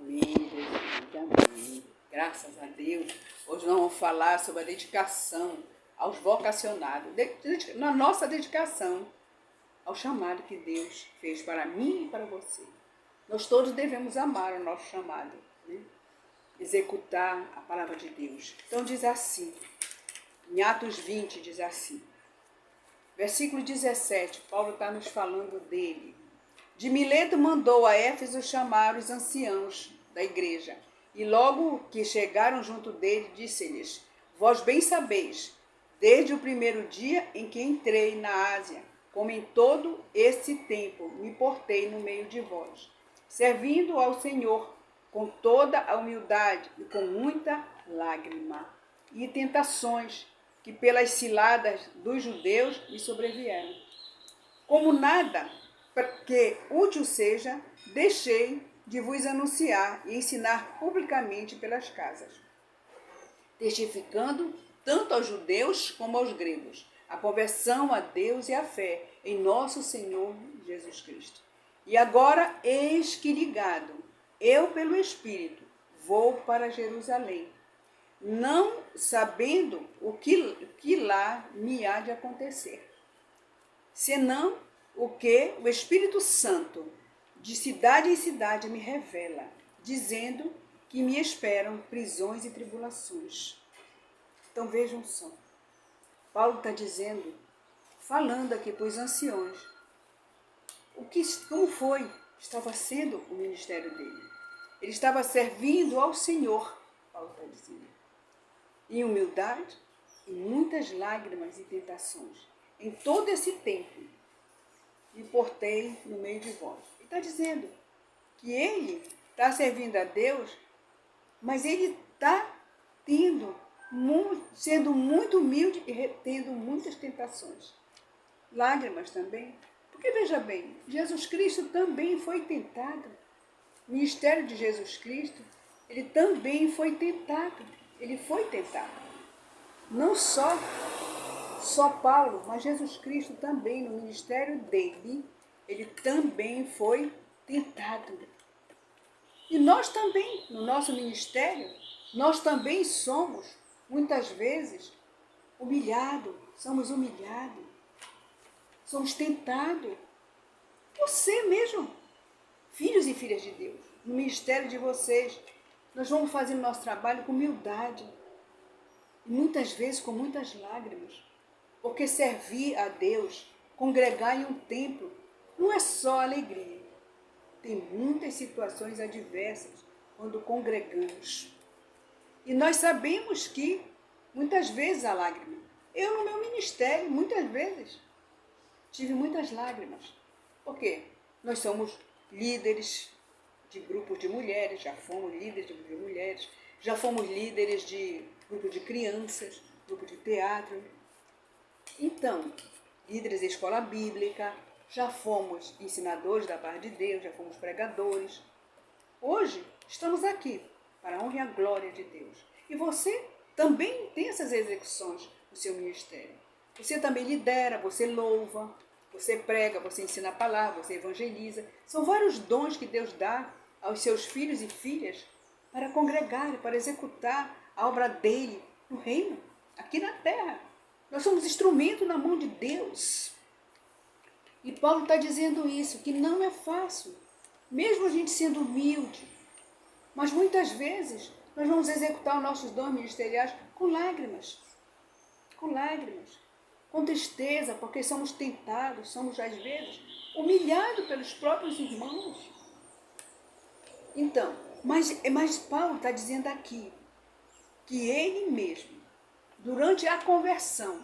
Amém, Jesus, amém. Graças a Deus. Hoje nós vamos falar sobre a dedicação aos vocacionados, na nossa dedicação ao chamado que Deus fez para mim e para você. Nós todos devemos amar o nosso chamado, né? Executar a palavra de Deus. Então diz assim, em Atos 20 diz assim, versículo 17, Paulo está nos falando dele. De Mileto mandou a Éfeso chamar os anciãos da igreja, e logo que chegaram junto dele, disse-lhes, vós bem sabeis, desde o primeiro dia em que entrei na Ásia, como em todo esse tempo me portei no meio de vós, servindo ao Senhor com toda a humildade e com muita lágrima e tentações que pelas ciladas dos judeus me sobrevieram. Como nada que útil seja, deixei de vos anunciar e ensinar publicamente pelas casas, testificando tanto aos judeus como aos gregos a conversão a Deus e a fé em nosso Senhor Jesus Cristo. E agora, eis que ligado, eu pelo Espírito vou para Jerusalém, não sabendo o que lá me há de acontecer, senão o que o Espírito Santo, de cidade em cidade, me revela, dizendo que me esperam prisões e tribulações. Então vejam só, Paulo está dizendo, falando aqui para os anciões, como estava sendo o ministério dele. Ele estava servindo ao Senhor, Paulo está dizendo, em humildade, em muitas lágrimas e tentações. Em todo esse tempo, me portei no meio de vós. Ele está dizendo que ele está servindo a Deus, mas ele está sendo muito humilde e tendo muitas tentações. Lágrimas também. Porque veja bem, Jesus Cristo também foi tentado. O ministério de Jesus Cristo, ele também foi tentado. Ele foi tentado. Não só Paulo, mas Jesus Cristo também, no ministério dele, ele também foi tentado. E nós também, no nosso ministério, nós também somos, muitas vezes, somos humilhados, somos tentados. Você mesmo, filhos e filhas de Deus, no ministério de vocês, nós vamos fazer o nosso trabalho com humildade, e muitas vezes com muitas lágrimas. Porque servir a Deus, congregar em um templo, não é só alegria. Tem muitas situações adversas quando congregamos. E nós sabemos que muitas vezes há lágrima. Eu, no meu ministério, muitas vezes, tive muitas lágrimas. Por quê? Nós somos líderes de grupos de mulheres, já fomos líderes de grupos de mulheres, já fomos líderes de grupo de crianças, grupo de teatro. Então, líderes de escola bíblica, já fomos ensinadores da palavra de Deus, já fomos pregadores. Hoje, estamos aqui para a honra e a glória de Deus. E você também tem essas execuções no seu ministério. Você também lidera, você louva, você prega, você ensina a palavra, você evangeliza. São vários dons que Deus dá aos seus filhos e filhas para congregar, para executar a obra dele no reino, aqui na terra. Nós somos instrumento na mão de Deus. E Paulo está dizendo isso, que não é fácil, mesmo a gente sendo humilde. Mas muitas vezes nós vamos executar os nossos dons ministeriais com lágrimas, com tristeza, porque somos tentados, somos às vezes humilhados pelos próprios irmãos. Então, mas Paulo está dizendo aqui que ele mesmo, durante a conversão,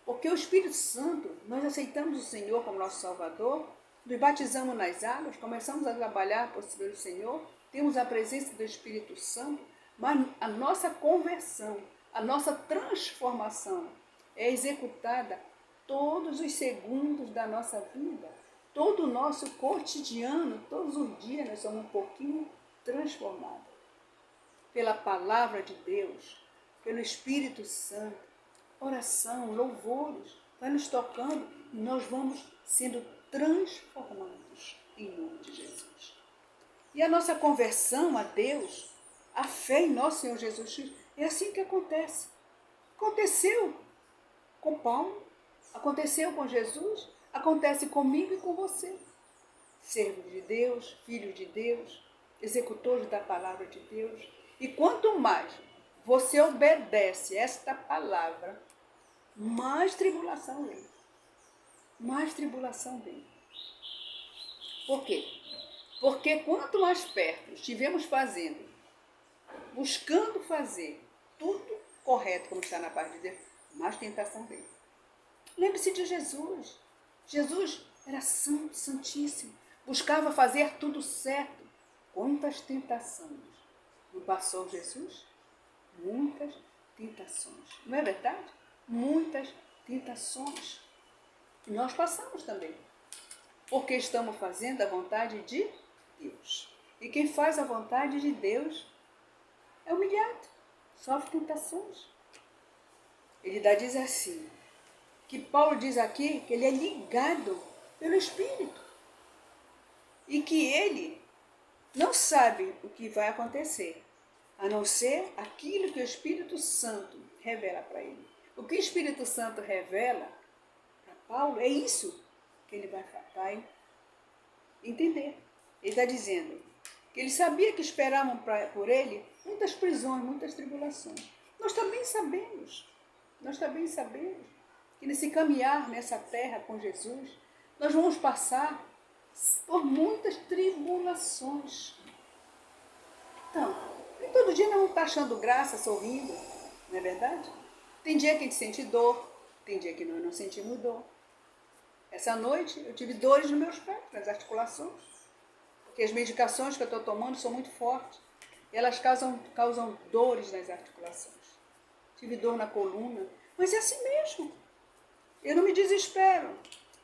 porque o Espírito Santo, nós aceitamos o Senhor como nosso Salvador, nos batizamos nas águas, começamos a trabalhar pelo Senhor, temos a presença do Espírito Santo, mas a nossa conversão, a nossa transformação é executada todos os segundos da nossa vida, todo o nosso cotidiano, todos os dias nós somos um pouquinho transformados pela palavra de Deus, pelo Espírito Santo, oração, louvores, vai nos tocando e nós vamos sendo transformados em nome de Jesus. E a nossa conversão a Deus, a fé em nosso Senhor Jesus Cristo, é assim que acontece. Aconteceu com Paulo, aconteceu com Jesus, acontece comigo e com você. Servo de Deus, filho de Deus, executores da palavra de Deus. E quanto mais você obedece esta palavra, mais tribulação vem. Mais tribulação vem. Por quê? Porque quanto mais perto estivermos fazendo, buscando fazer tudo correto, como está na parte de Deus, mais tentação vem. Lembre-se de Jesus. Jesus era santo, santíssimo. Buscava fazer tudo certo. Quantas tentações não passou Jesus? Muitas tentações. Não é verdade? Muitas tentações. E nós passamos também. Porque estamos fazendo a vontade de Deus. E quem faz a vontade de Deus é humilhado. Sofre tentações. Ele diz assim, que Paulo diz aqui que ele é ligado pelo Espírito. E que ele não sabe o que vai acontecer, a não ser aquilo que o Espírito Santo revela para ele. O que o Espírito Santo revela para Paulo é isso que ele vai entender. Ele está dizendo que ele sabia que esperavam por ele muitas prisões, muitas tribulações. Nós também sabemos que nesse caminhar nessa terra com Jesus, nós vamos passar por muitas tribulações. Então, nem todo dia nós vamos estar achando graça, sorrindo, não é verdade? Tem dia que a gente sente dor, tem dia que nós não sentimos dor. Essa noite eu tive dores nos meus pés, nas articulações, porque as medicações que eu estou tomando são muito fortes. E elas causam dores nas articulações. Tive dor na coluna, mas é assim mesmo. Eu não me desespero.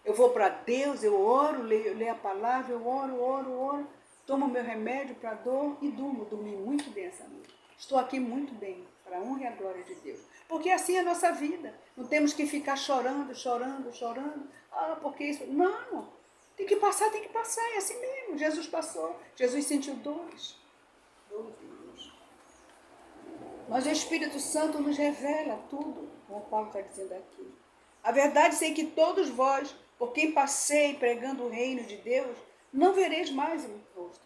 Eu vou para Deus, eu oro, leio a palavra, eu oro, tomo meu remédio para a dor e durmo. Dormi muito bem essa noite. Estou aqui muito bem, para a honra e a glória de Deus. Porque assim é a nossa vida. Não temos que ficar chorando. Ah, porque isso... Não, tem que passar, é assim mesmo. Jesus passou, Jesus sentiu dores. Mas o Espírito Santo nos revela tudo, como Paulo está dizendo aqui. A verdade sei que todos vós, por quem passei pregando o reino de Deus, não vereis mais o meu rosto.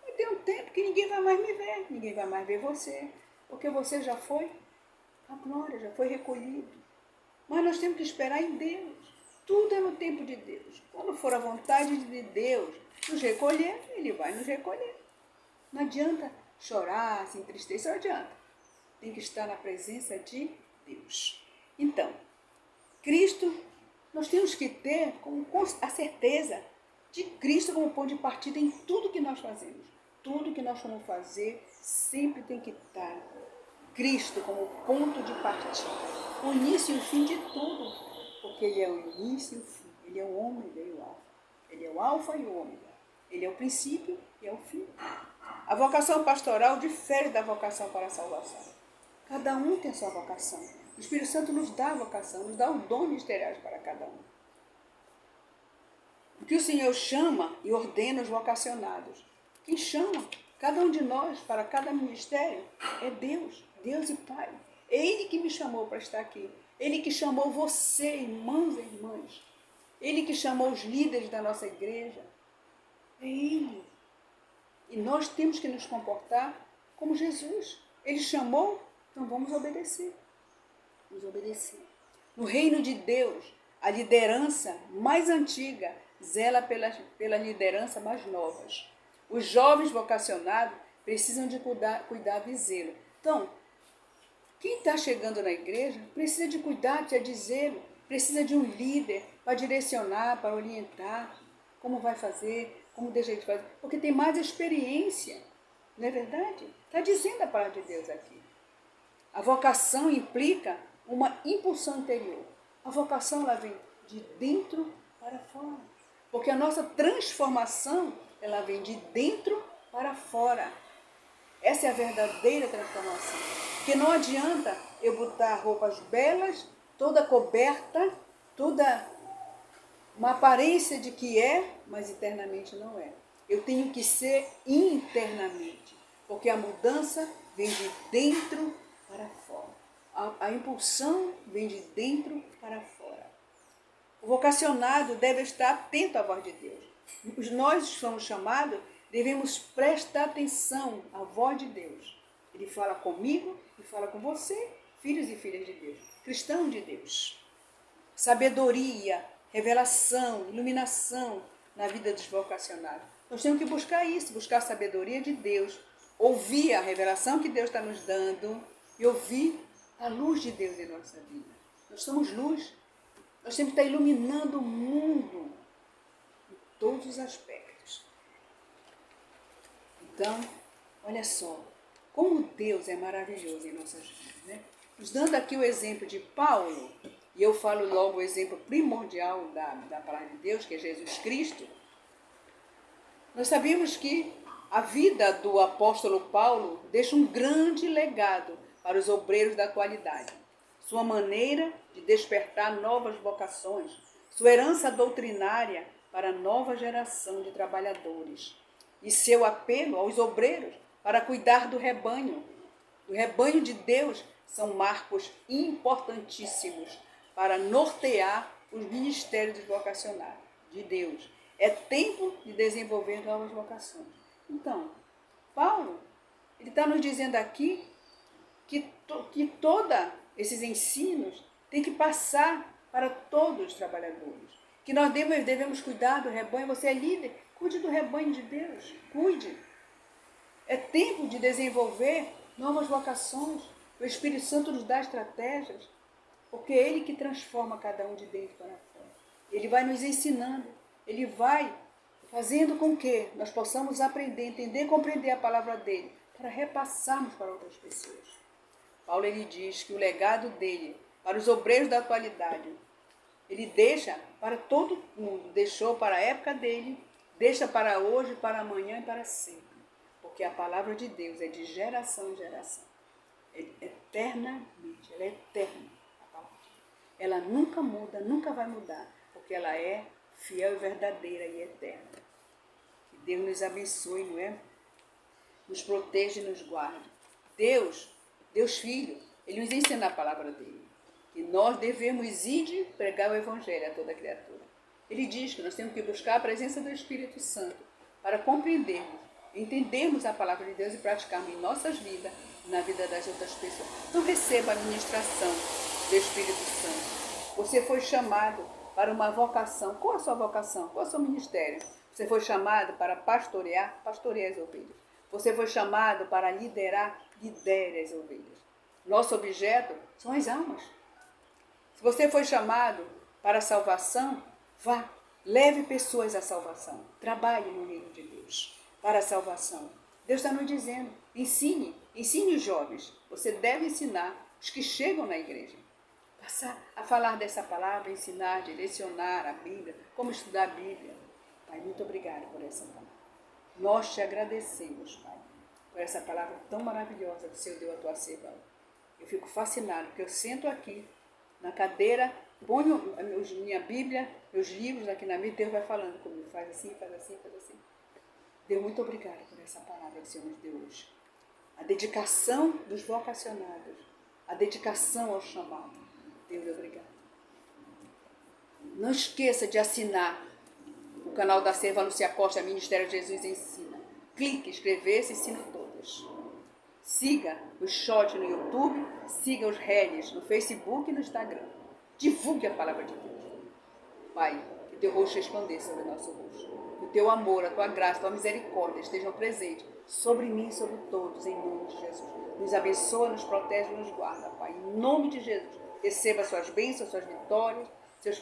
Vai ter um tempo que ninguém vai mais me ver, ninguém vai mais ver você, porque você já foi a glória, já foi recolhido. Mas nós temos que esperar em Deus. Tudo é no tempo de Deus. Quando for a vontade de Deus nos recolher, Ele vai nos recolher. Não adianta chorar, se entristecer, não adianta. Tem que estar na presença de Deus. Então, Cristo, nós temos que ter a certeza de Cristo como ponto de partida em tudo que nós fazemos. Tudo que nós vamos fazer sempre tem que estar Cristo como ponto de partida. O início e o fim de tudo. Porque Ele é o início e o fim. Ele é o ômega e o alfa. Ele é o alfa e o ômega. Ele é o princípio e é o fim. A vocação pastoral difere da vocação para a salvação. Cada um tem a sua vocação. O Espírito Santo nos dá a vocação, nos dá os dons ministeriais para cada um. O que o Senhor chama e ordena os vocacionados. Quem chama cada um de nós para cada ministério é Deus, Deus e Pai. É Ele que me chamou para estar aqui. Ele que chamou você, irmãos e irmãs. Ele que chamou os líderes da nossa igreja. É Ele. E nós temos que nos comportar como Jesus. Ele chamou, então vamos obedecer. Vamos obedecer. No reino de Deus, a liderança mais antiga zela pela liderança mais novas. Os jovens vocacionados precisam de cuidado e zelo. Então, quem está chegando na igreja precisa de cuidado, de zelo, precisa de um líder para direcionar, para orientar como vai fazer, como deixa de fazer, porque tem mais experiência, não é verdade? Está dizendo a palavra de Deus aqui. A vocação implica uma impulsão interior. A vocação ela vem de dentro para fora, porque a nossa transformação ela vem de dentro para fora. Essa é a verdadeira transformação. Porque não adianta eu botar roupas belas, toda coberta, toda uma aparência de que é, mas internamente não é. eu tenho que ser internamente, porque a mudança vem de dentro para fora. A impulsão vem de dentro para fora. O vocacionado deve estar atento à voz de Deus. Nós somos chamados, devemos prestar atenção à voz de Deus. Ele fala comigo e fala com você, filhos e filhas de Deus, cristãos de Deus. Sabedoria, revelação, iluminação na vida dos vocacionados. Nós temos que buscar isso, buscar a sabedoria de Deus, ouvir a revelação que Deus está nos dando e ouvir a luz de Deus em nossa vida. Nós somos luz, nós temos que estar iluminando o mundo em todos os aspectos. Então, olha só, como Deus é maravilhoso em nossas vidas, né? Nos dando aqui o exemplo de Paulo, e eu falo logo o exemplo primordial da palavra de Deus, que é Jesus Cristo. Nós sabemos que a vida do apóstolo Paulo deixa um grande legado para os obreiros da atualidade. Sua maneira de despertar novas vocações, sua herança doutrinária para a nova geração de trabalhadores e seu apelo aos obreiros para cuidar do rebanho de Deus, são marcos importantíssimos para nortear os ministérios vocacionais de Deus. É tempo de desenvolver novas vocações. Então, Paulo, ele está nos dizendo aqui que todos esses ensinos têm que passar para todos os trabalhadores. Que nós devemos cuidar do rebanho. Você é líder, cuide do rebanho de Deus. Cuide. É tempo de desenvolver novas vocações. O Espírito Santo nos dá estratégias, porque é Ele que transforma cada um de dentro para fora. Ele vai nos ensinando. Ele vai fazendo com que nós possamos aprender, entender e compreender a palavra dele, para repassarmos para outras pessoas. Paulo, ele diz que o legado dele para os obreiros da atualidade, ele deixa para todo mundo, deixou para a época dele, deixa para hoje, para amanhã e para sempre. Porque a palavra de Deus é de geração em geração. Eternamente, ela é eterna. A palavra. Ela nunca muda, nunca vai mudar, porque ela é fiel e verdadeira e eterna. Que Deus nos abençoe, não é? Nos proteja e nos guarde. Deus Filho, Ele nos ensina a palavra dele. Que nós devemos ir de pregar o Evangelho a toda criatura. Ele diz que nós temos que buscar a presença do Espírito Santo para compreendermos, entendermos a palavra de Deus e praticarmos em nossas vidas e na vida das outras pessoas. Então receba a ministração do Espírito Santo. Você foi chamado para uma vocação. Qual a sua vocação? Qual é o seu ministério? Você foi chamado para pastorear? Pastoreie as ovelhas. Você foi chamado para liderar? Lidere as ovelhas. Nosso objeto são as almas. Se você foi chamado para a salvação, vá, leve pessoas à salvação. Trabalhe no reino de Deus para a salvação. Deus está nos dizendo, ensine os jovens. Você deve ensinar os que chegam na igreja. Passar a falar dessa palavra, ensinar, direcionar a Bíblia, como estudar a Bíblia. Pai, muito obrigada por essa palavra. Nós te agradecemos, Pai, por essa palavra tão maravilhosa que o Senhor deu à tua serva. Eu fico fascinado, porque eu sento aqui na cadeira, ponho minha Bíblia, meus livros aqui na minha, Deus vai falando comigo, faz assim, faz assim, faz assim. Deus, muito obrigada por essa palavra que o Senhor nos deu hoje. A dedicação dos vocacionados, a dedicação ao chamado. Deus, obrigado. Não esqueça de assinar o canal da Serva Lúcia Costa, Ministério Jesus Ensina. Clique, inscrever-se e ensina todos. Siga os shorts no YouTube, siga os reels no Facebook e no Instagram. Divulgue a palavra de Deus. Pai, que teu rosto resplandeça sobre o nosso rosto. Que o teu amor, a tua graça, a tua misericórdia estejam presentes sobre mim e sobre todos, em nome de Jesus. Nos abençoa, nos protege e nos guarda, Pai. Em nome de Jesus, receba suas bênçãos, suas vitórias, seu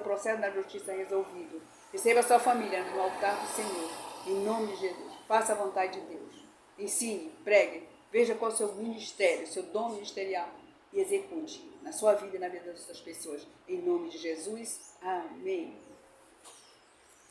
processo da justiça resolvido. Receba a sua família no altar do Senhor. Em nome de Jesus. Faça a vontade de Deus. Ensine, pregue, veja qual é o seu ministério, seu dom ministerial e execute na sua vida e na vida das outras pessoas. Em nome de Jesus. Amém.